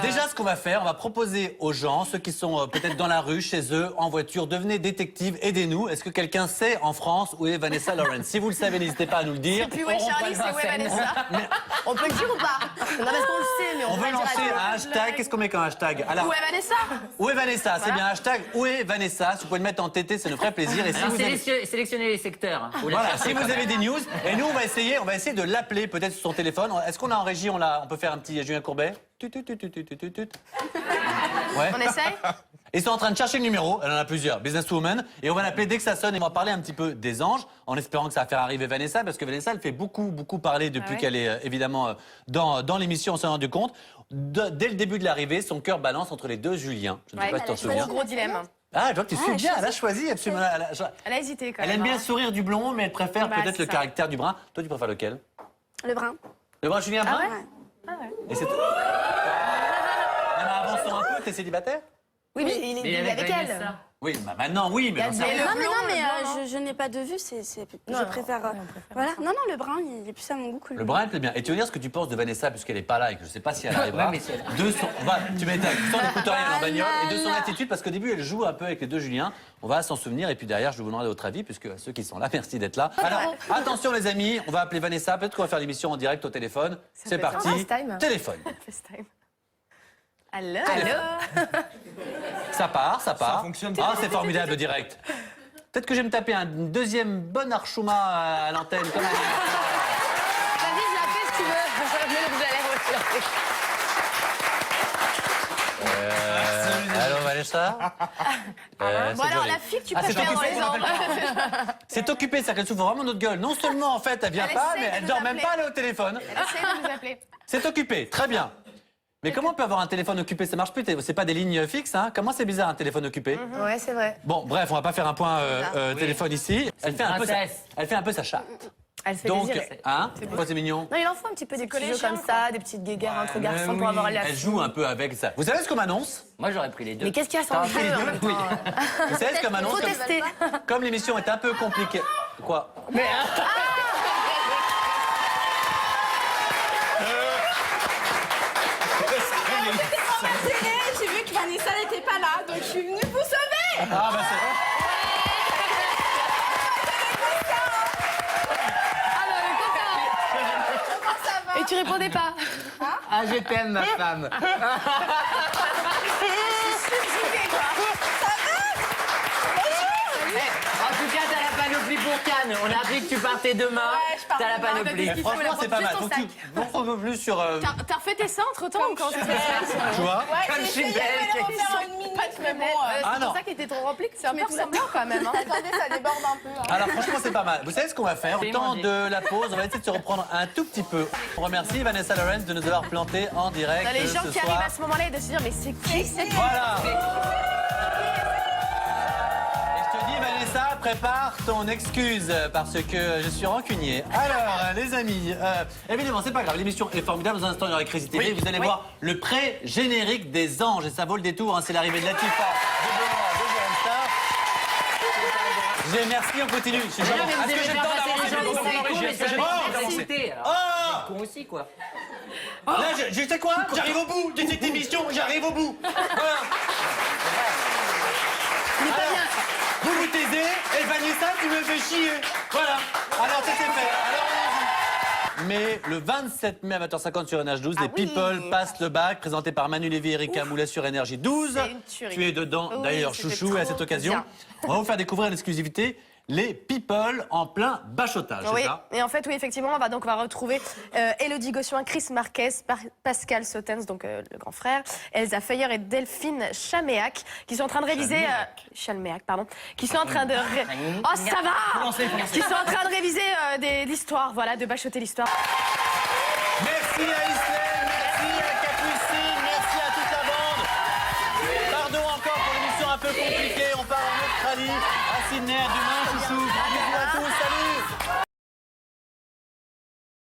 Déjà, ce qu'on va faire, on va proposer aux gens, ceux qui sont peut-être dans la rue, chez eux, en voiture, devenez détective, aidez-nous. Est-ce que quelqu'un sait en France où est Vanessa Lawrence? Si vous le savez, n'hésitez pas à nous le dire. Et puis ouais, Charlie, c'est ouais, Vanessa. On peut le dire ou pas? Non, parce qu'on le sait, mais On on veut peut lancer le dire. un hashtag. Qu'est-ce qu'on met comme hashtag? Alors, Où est Vanessa? où est Vanessa? C'est bien hashtag où est Vanessa. Si vous pouvez le mettre en TT, ça nous ferait plaisir. Et si Alors, vous avez... sélectionnez les secteurs. Voilà, si vous avez des news, et nous on va essayer de l'appeler peut-être sur son téléphone. Est-ce qu'on a en régie, on peut faire un petit Julien Courbet? Ouais. On essaye? Ils sont en train de chercher le numéro, elle en a plusieurs, businesswoman, et on va l'appeler dès que ça sonne et on va parler un petit peu des anges, en espérant que ça va faire arriver Vanessa, parce que Vanessa, elle fait beaucoup parler depuis qu'elle est évidemment dans l'émission, on s'en est rendu compte. Dès le début de l'arrivée, son cœur balance entre les deux Julien. Je ne sais pas si tu t'en souviens. Gros dilemme. Ah, je vois que tu suis bien, elle a choisi absolument. Elle a hésité quand même. Elle aime bien le sourire du blond, mais elle préfère Bah, peut-être c'est le ça. caractère du brun. Toi, tu préfères lequel? Le brun. Le brun Julien Brun? Ouais. Et c'est... Non, mais avançons un peu, t'es célibataire? Oui, mais il est avec elle. Oui, bah maintenant oui, mais j'en sais rien. Non, mais blond, non, mais le blanc, je n'ai pas de vue, je préfère. Voilà. Non, le brun, il est plus à mon goût que Le brun, elle plaît bien. Et tu veux dire ce que tu penses de Vanessa, puisqu'elle n'est pas là et que je ne sais pas si elle arrivera. De son... tu mets sans écouteur rien en bagnole et de son attitude, parce qu'au début, elle joue un peu avec les deux Julien. On va s'en souvenir et puis derrière, je vais vous demander votre avis, puisque ceux qui sont là, merci d'être là. Alors, attention les amis, on va appeler Vanessa. Peut-être qu'on va faire l'émission en direct au téléphone. C'est parti. FaceTime. Téléphone. FaceTime. Allô? Ça part. Ça fonctionne pas. Ah, c'est formidable le direct. Peut-être que je vais me taper un deuxième bon archouma à l'antenne. Comme Vas-y, je la fais si tu veux. Mais vous allez rechercher. Allô Vanessa. Bon, alors, la fille que tu préfères dans les anges. C'est occupé, ça qu'elle souffre vraiment notre gueule. Non seulement en fait elle vient Elle pas, essaie mais de elle nous dort même appeler. pas, elle est au téléphone. Elle essaie de nous appeler. C'est occupé, très bien. Mais comment on peut avoir un téléphone occupé? Ça marche plus, c'est pas des lignes fixes, hein? Comment c'est bizarre un téléphone occupé? Ouais, c'est vrai. Bon, bref, on va pas faire un point téléphone ici. Elle fait, princesse. elle fait un peu sa chatte. Elle fait Donc, plaisir. hein? Pourquoi c'est mignon? Non, il en faut un petit peu des petits jeux comme ça, des petites guéguerres entre garçons pour avoir la Elle joue un peu avec ça. Vous savez ce qu'on m'annonce? Moi, j'aurais pris les deux. Mais qu'est-ce qu'il y a sans jeu en même temps? Vous savez ce qu'on m'annonce? Faut tester. Comme l'émission est un peu compliquée. Quoi? J'ai vu que Vanessa n'était pas là, donc je suis venue vous sauver. Ah bah c'est... Et tu répondais pas. Ah, je t'aime, ma femme. En tout cas, t'as la panoplie pour Cannes. On a appris que tu partais demain. T'as la panoplie. parce qu'il faut Franchement, c'est pas mal. prendre Faut juste que ton tu montres un peu plus sur... T'as refait tes seins entre temps ou quand ça se passe? Tu vois? Comme je suis belle. Ah C'est non. pour ça qu'il était trop rempli que c'est un peu ressemblant quand même. Attendez, ça déborde un peu. Alors franchement, c'est pas mal. Vous savez ce qu'on va faire? Au temps de la pause, on va essayer de se reprendre un tout petit peu. On remercie Vanessa Lawrence de nous avoir planté en direct Les gens ce qui soir. arrivent à ce moment-là et de se dire mais c'est qui cette Voilà. Et je te dis, Vanessa, prépare ton excuse parce que je suis rancunier. Alors, les amis, évidemment, c'est pas grave. L'émission est formidable. Dans un instant, il y aura Crazy TV. Vous allez voir le pré-générique des anges. Et ça vaut le détour. Hein. C'est l'arrivée de Latifa, de Benoît, de Johan Star. Merci, on continue. Je suis Non, mais vous Est-ce que aimez j'ai le bien temps passer d'avancer? les gens, J'ai c'est con, mais ça Oh, va d'avancer. inciter. Ah Con aussi, quoi. Là, je sais quoi? J'arrive au bout de cette émission. J'arrive au bout. Voilà. Alors, vous vous taisez et Vanessa, tu me fais chier. Voilà. Alors, c'était fait. Alors, allons-y. Mais le 27 mai à 20h50 sur NH12, les People passent le bac, présenté par Manu Lévy et Erika Moulet sur Énergie 12. C'est une tuerie. Tu es dedans, Oui, d'ailleurs, c'était chouchou, et à trop cette occasion, bien. on va vous faire découvrir en exclusivité les People en plein bachotage. Oui, c'est ça? et en fait, oui, effectivement, on va retrouver Élodie Gossuin, Chris Marquez, Pascal Sautens, donc le grand frère, Elsa Feyer et Delphine Chaméac, qui sont en train de réviser... Chalméac, pardon. Qui sont en train de... Oh, ça va! Qui sont en train de réviser l'histoire, voilà, de bachoter l'histoire. Merci à Islène, merci à Capucine, merci à toute la bande. Pardon encore pour l'émission un peu compliquée. On part en Australie, à Sydney, à demain.